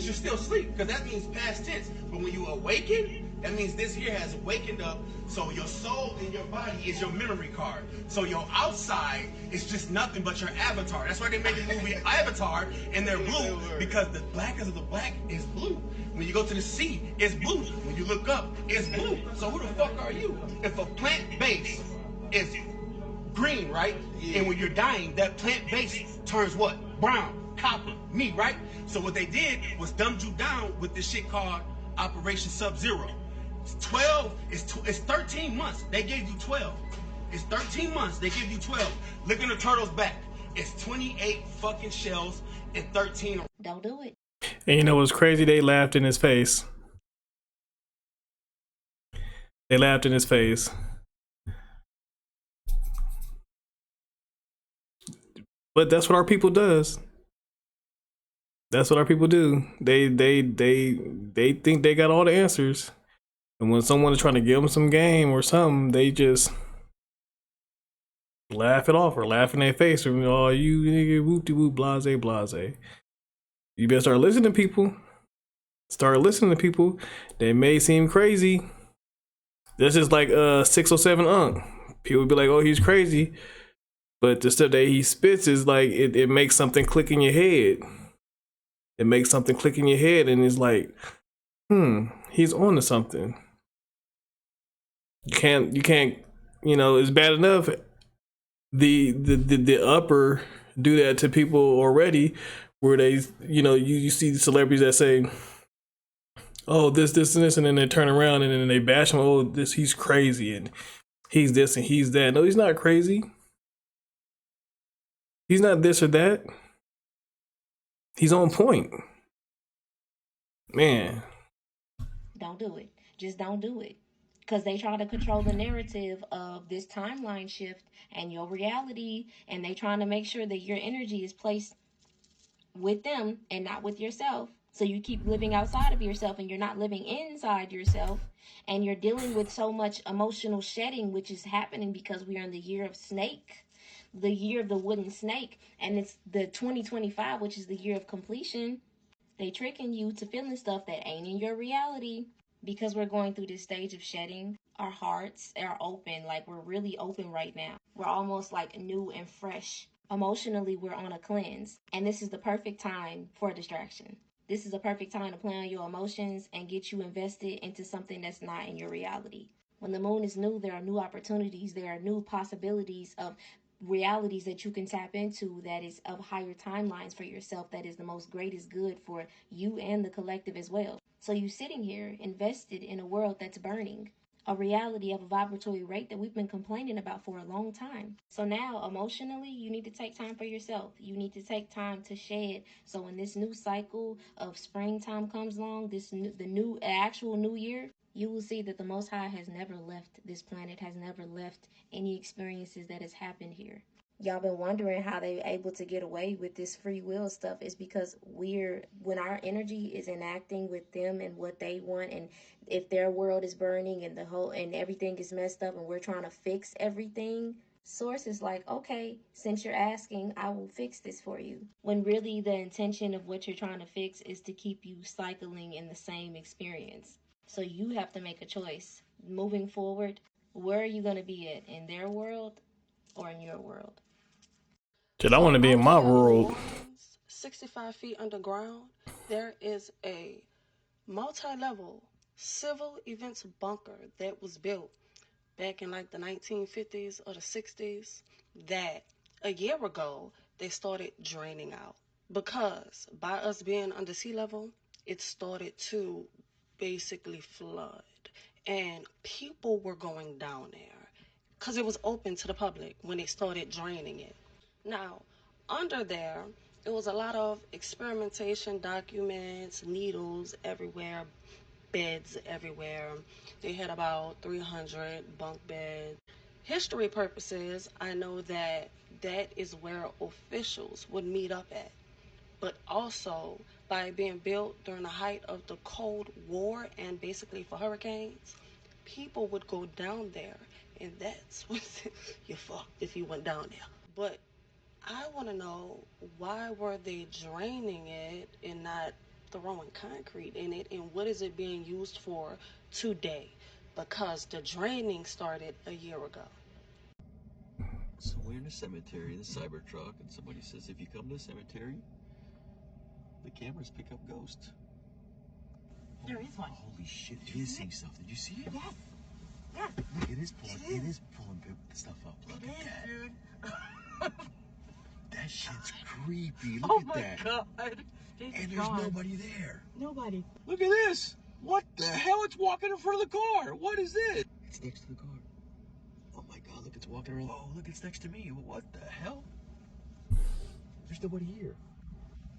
you're still asleep, because that means past tense. But when you awaken, that means this here has wakened up. So your soul in your body is your memory card. So your outside is just nothing but your avatar. That's why they made the movie Avatar, and they're blue, because the blackest of the black is blue. When you go to the sea, it's blue. When you look up, it's blue. So who the fuck are you? If a plant base is green, right? And when you're dying, that plant base turns what? Brown, copper, me, right? So what they did was dumbed you down with this shit called Operation Sub-Zero. 12 is 13 months. They gave you 12. It's 13 months. They give you 12. Look in the turtle's back. It's 28 fucking shells and 13. Don't do it. And you know what's crazy? They laughed in his face. They laughed in his face. But that's what our people does. That's what our people do. They think they got all the answers. And when someone is trying to give them some game or something, they just laugh it off or laugh in their face. Or, oh, you nigga, whoop-de-whoop, blase, blase. You better start listening to people. Start listening to people. They may seem crazy. This is like 607 Unk. People be like, oh, he's crazy. But the stuff that he spits is like, it makes something click in your head. It makes something click in your head and it's like, he's on to something. You can't, you know, it's bad enough the upper do that to people already, where they, you know, you see the celebrities that say, oh, this, and this, and then they turn around and then they bash him, oh, this, he's crazy, and he's this and he's that. No, he's not crazy. He's not this or that. He's on point. Man. Don't do it. Just don't do it. Because they try to control the narrative of this timeline shift and your reality, and they trying to make sure that your energy is placed with them and not with yourself. So you keep living outside of yourself and you're not living inside yourself, and you're dealing with so much emotional shedding, which is happening because we are in the year of snake, the year of the wooden snake, and it's the 2025, which is the year of completion. They tricking you to feeling stuff that ain't in your reality. Because we're going through this stage of shedding, our hearts are open, like we're really open right now. We're almost like new and fresh. Emotionally, we're on a cleanse. And this is the perfect time for a distraction. This is the perfect time to play on your emotions and get you invested into something that's not in your reality. When the moon is new, there are new opportunities. There are new possibilities of realities that you can tap into that is of higher timelines for yourself, that is the most greatest good for you and the collective as well. So you sitting here invested in a world that's burning, a reality of a vibratory rate that we've been complaining about for a long time. So now emotionally, you need to take time for yourself. You need to take time to shed. So when this new cycle of springtime comes along, the actual new year, you will see that the Most High has never left this planet, has never left any experiences that has happened here. Y'all been wondering how they able to get away with this free will stuff. Is because when our energy is enacting with them and what they want, and if their world is burning and everything is messed up and we're trying to fix everything, Source is like, okay, since you're asking, I will fix this for you. When really the intention of what you're trying to fix is to keep you cycling in the same experience. So you have to make a choice. Moving forward, where are you going to be at? In their world or in your world? Shit, I want to be in my world. 65 feet underground, there is a multi-level civil events bunker that was built back in like the 1950s or the 60s that a year ago they started draining out. Because by us being under sea level, it started to basically flood. And people were going down there because it was open to the public when they started draining it. Now, under there, it was a lot of experimentation documents, needles everywhere, beds everywhere. They had about 300 bunk beds. History purposes, I know that is where officials would meet up at. But also, by being built during the height of the Cold War and basically for hurricanes, people would go down there. And that's what you're fucked if you went down there. But I want to know, why were they draining it and not throwing concrete in it? And what is it being used for today? Because the draining started a year ago. So we're in a cemetery, the Cybertruck, and somebody says, if you come to the cemetery, the cameras pick up ghosts. There is one. Holy shit, it is seeing stuff. Did you see it? Yes. Yes. Look, it is pulling stuff up. Look at that. Dude. That shit's creepy. Look Oh at my that. God. It's And there's gone. nobody there. Nobody. Look at this. What the hell? It's walking in front of the car. What is this? It's next to the car. Oh my God, look, it's walking around. Oh, look, it's next to me. What the hell? There's nobody here.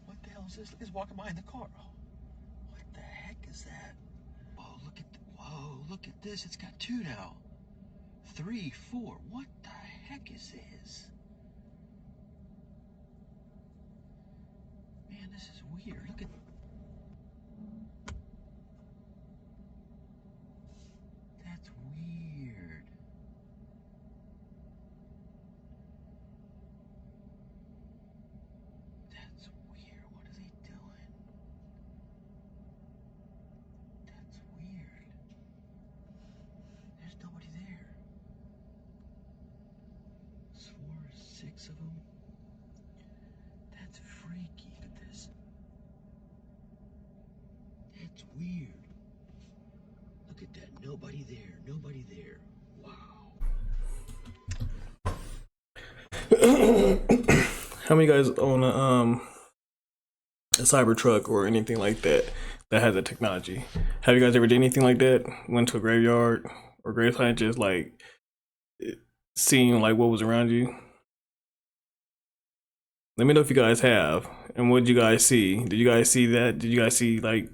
What the hell is this? Look, it's walking behind the car. Oh, what the heck is that? Oh, whoa, look at this. It's got 2 now. 3, 4. What the heck is this? Man, this is weird. Look at... That's weird. That's weird. What are they doing? That's weird. There's nobody there. 4, 6 of them. That's freaky. Look at this. That's weird. Look at that. Nobody there. Nobody there. Wow. How many guys own a Cybertruck or anything like that has that technology? Have you guys ever did anything like that? Went to a graveyard or gravesite, just like seeing like what was around you? Let me know if you guys have, and what did you guys see? Did you guys see that? Did you guys see like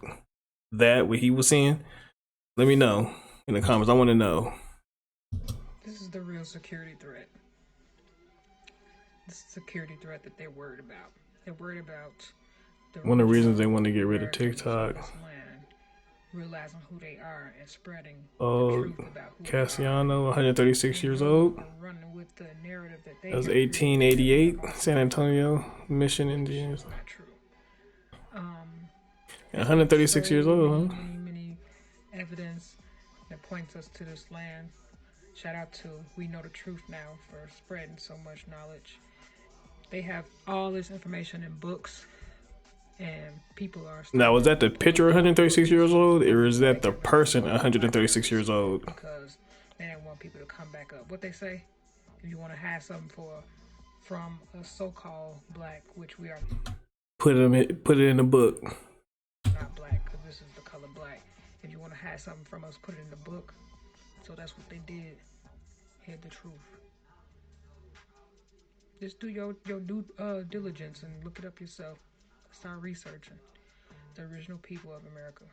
that, what he was seeing? Let me know in the comments. I want to know. This is the real security threat. This is the security threat that they're worried about. They're worried about One of the reasons they want to get rid of TikTok. Realizing who they are and spreading Oh, the truth about who Cassiano, 136 years old. running with the narrative that they That was have 1888, San Antonio, Mission Indians. not true. 136 years old, huh? Many evidence that points us to this land. Shout out to We Know the Truth now for spreading so much knowledge. They have all this information in books, and people are. Now, was that the picture 136 years old, or is that the person 136 years old? Because they didn't want people to come back up. What they say, if you want to hide something from a so-called black, which we are Put it in the book. not black, because this is the color black. If you want to hide something from us, put it in the book. So that's what they did. Hid the truth. Just do your due diligence and look it up yourself. Start researching the original people of America.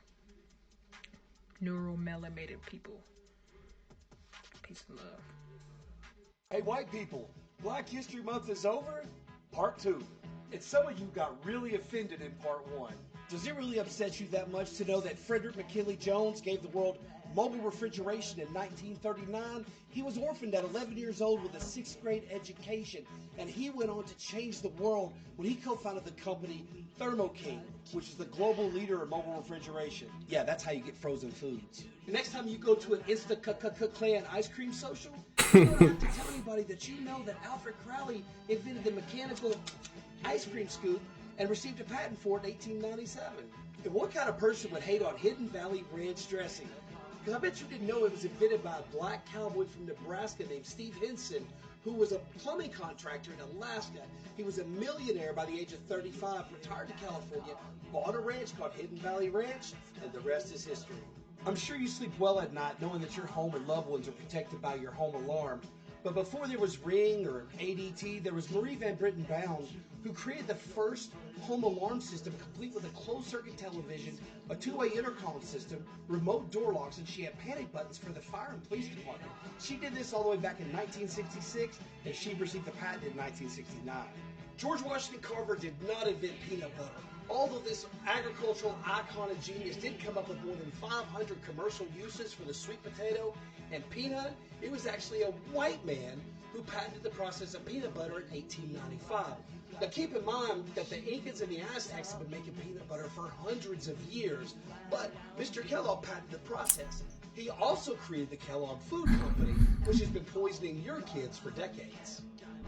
Neuromelanated people. Peace and love. Hey, white people, Black History Month is over. Part 2. And some of you got really offended in Part 1. Does it really upset you that much to know that Frederick McKinley Jones gave the world mobile refrigeration in 1939? He was orphaned at 11 years old with a 6th grade education, and he went on to change the world when he co-founded the company Thermo King, which is the global leader in mobile refrigeration. Yeah, that's how you get frozen foods. The next time you go to an Insta-Clan ice cream social, you don't have to tell anybody that you know that Alfred Crowley invented the mechanical ice cream scoop and received a patent for it in 1897. And what kind of person would hate on Hidden Valley Ranch dressing? Because I bet you didn't know it was invented by a black cowboy from Nebraska named Steve Henson, who was a plumbing contractor in Alaska. He was a millionaire by the age of 35, retired to California, bought a ranch called Hidden Valley Ranch, and the rest is history. I'm sure you sleep well at night knowing that your home and loved ones are protected by your home alarm. But before there was Ring or ADT, there was Marie Van Britten Bound, who created the first home alarm system complete with a closed-circuit television, a two-way intercom system, remote door locks, and she had panic buttons for the fire and police department. She did this all the way back in 1966, and she received the patent in 1969. George Washington Carver did not invent peanut butter. Although this agricultural icon and genius did come up with more than 500 commercial uses for the sweet potato and peanut, it was actually a white man who patented the process of peanut butter in 1895. Now keep in mind that the Incans and the Aztecs have been making peanut butter for hundreds of years, but Mr. Kellogg patented the process. He also created the Kellogg Food Company, which has been poisoning your kids for decades.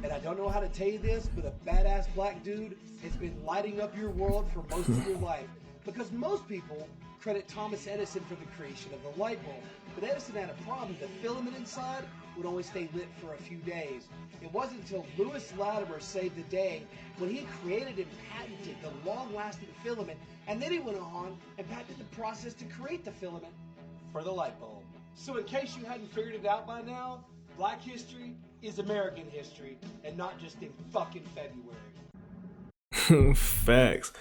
And I don't know how to tell you this, but a badass black dude has been lighting up your world for most of your life. Because most people credit Thomas Edison for the creation of the light bulb. But Edison had a problem. The filament inside would only stay lit for a few days. It wasn't until Lewis Latimer saved the day when he created and patented the long-lasting filament, and then he went on and patented the process to create the filament for the light bulb. So in case you hadn't figured it out by now, Black history is American history, and not just in fucking February. Facts.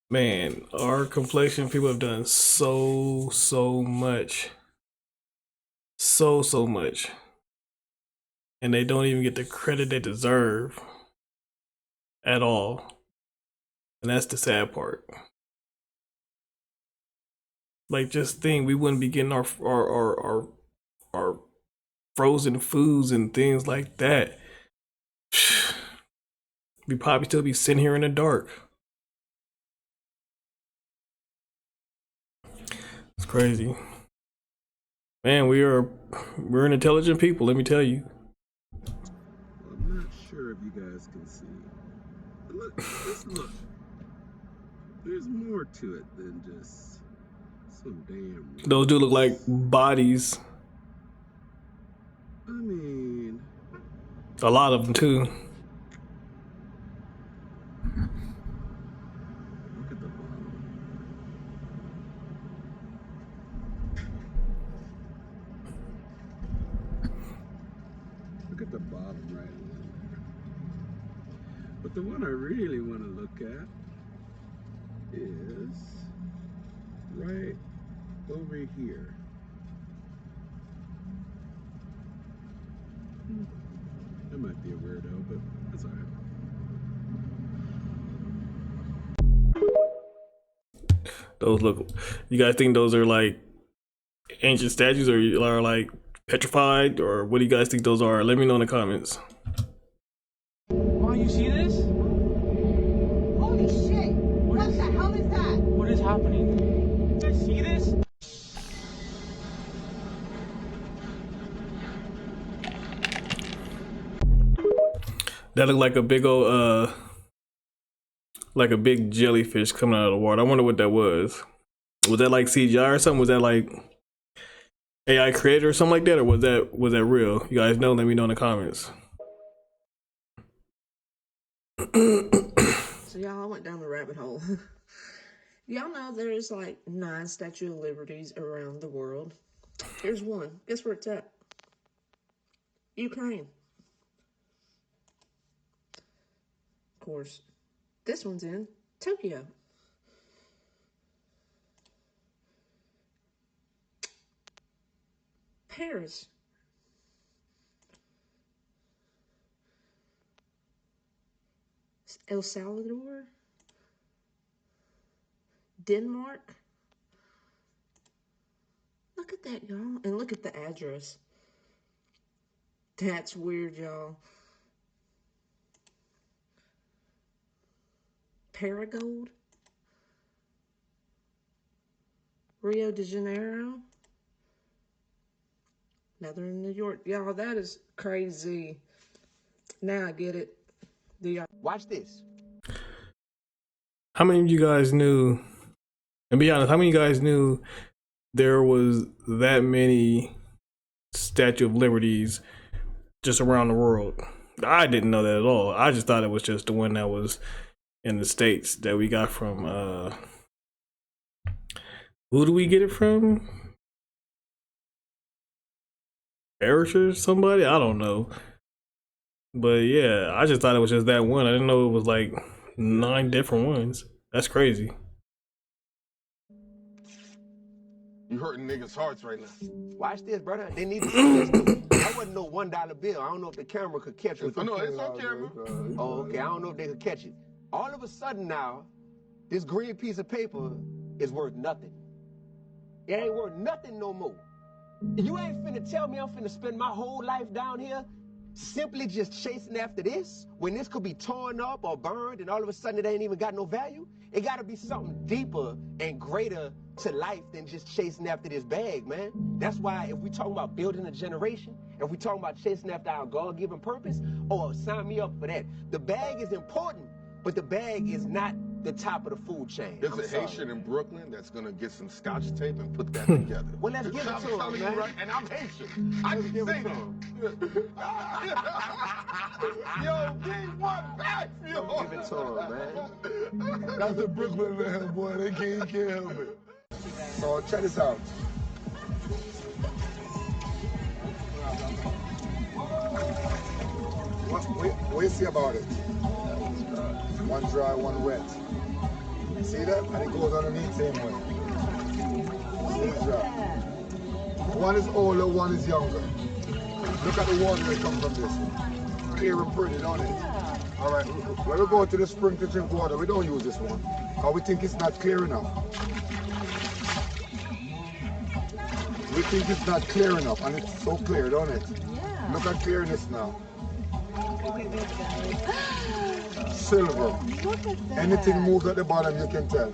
Man, our complexion people have done so much. So much. And they don't even get the credit they deserve at all. And that's the sad part. Like, just think, we wouldn't be getting our frozen foods and things like that. We'd probably still be sitting here in the dark. It's crazy. Man, we're an intelligent people, let me tell you. I'm not sure if you guys can see. But look, just look. There's more to it than just some damn... Those do look like bodies. I mean... A lot of them, too. Look at the bottom. Look at the bottom right there. But the one I really want to look at is right over here. That might be a weirdo, but that's alright. Those look, you guys think those are like ancient statues or are like petrified, or what do you guys think those are? Let me know in the comments. Oh, you see this? Holy shit! What the hell is that? What is happening? You guys see this? That looked like a big old, like a big jellyfish coming out of the water. I wonder what that was. Was that like CGI or something? Was that like AI created or something like that? Or was that real? You guys know, let me know in the comments. So y'all, I went down the rabbit hole. Y'all know there's like 9 Statue of Liberties around the world. Here's one. Guess where it's at? Ukraine. Of course, this one's in Tokyo. Paris. El Salvador. Denmark. Look at that, y'all. And look at the address. That's weird, y'all. Paragold, Rio de Janeiro, Northern New York. Y'all, that is crazy. Now I get it. Do y'all watch this? How many of you guys knew, and be honest, how many of you guys knew there was that many Statue of Liberties just around the world? I didn't know that at all. I just thought it was just the one that was in the States that we got from, who do we get it from? Paris or somebody? I don't know. But yeah, I just thought it was just that one. I didn't know it was like 9 different ones. That's crazy. You hurting niggas' hearts right now. Watch this, brother. They need to see this too. That wasn't no $1 bill. I don't know if the camera could catch it. I know, it's on camera. Oh, okay. I don't know if they could catch it. All of a sudden now, this green piece of paper is worth nothing. It ain't worth nothing no more. You ain't finna tell me I'm finna spend my whole life down here simply just chasing after this, when this could be torn up or burned and all of a sudden it ain't even got no value? It gotta be something deeper and greater to life than just chasing after this bag, man. That's why if we talking about building a generation, if we talking about chasing after our God-given purpose, oh, sign me up for that. The bag is important, but the bag is not the top of the food chain. There's I'm a sorry. Haitian in Brooklyn that's gonna get some scotch tape and put that together. Well, let's give it I'm to him, telling you man. right, and I'm Haitian. I can give say it to that. Yo, King one back, yo. Give it to him, man. That's the Brooklyn man, boy. They can't help it. So check this out. What you see about it? One dry, one wet. See that? And it goes underneath same way. See dry. One is older, one is younger. Look at the water that comes from this one. Clear and pretty, don't it? All right, when we go to the spring to drink water, we don't use this one. Because we think it's not clear enough. We think it's not clear enough, and it's so clear, don't it? Yeah. Look at clearness now. Silver. Look at that. Anything moves at the bottom, you can tell.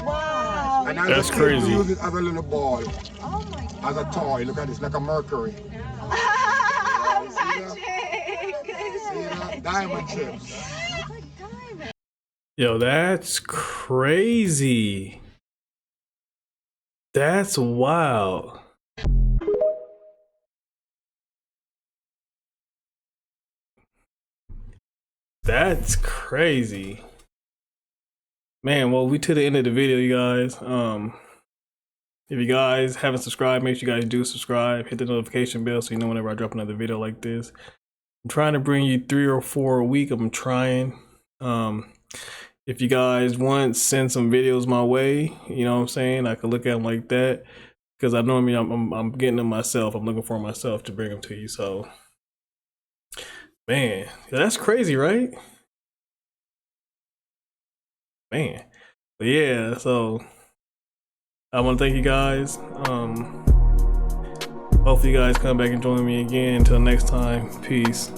Wow. And as That's a kid, crazy. we use it as a little ball, Oh my God. as a toy. Look at this, like a mercury. See that? Diamond chips. Yo, that's crazy. That's wild. That's crazy. Man, well, we to the end of the video, you guys. If you guys haven't subscribed, make sure you guys do subscribe. Hit the notification bell so you know whenever I drop another video like this. I'm trying to bring you 3 or 4 a week. I'm trying. If you guys want, send some videos my way. You know what I'm saying? I can look at them like that because I normally I'm getting them myself. I'm looking for them myself to bring them to you. So, man, that's crazy, right? Man, but yeah. So I want to thank you guys. Hopefully you guys come back and join me again. Until next time, peace.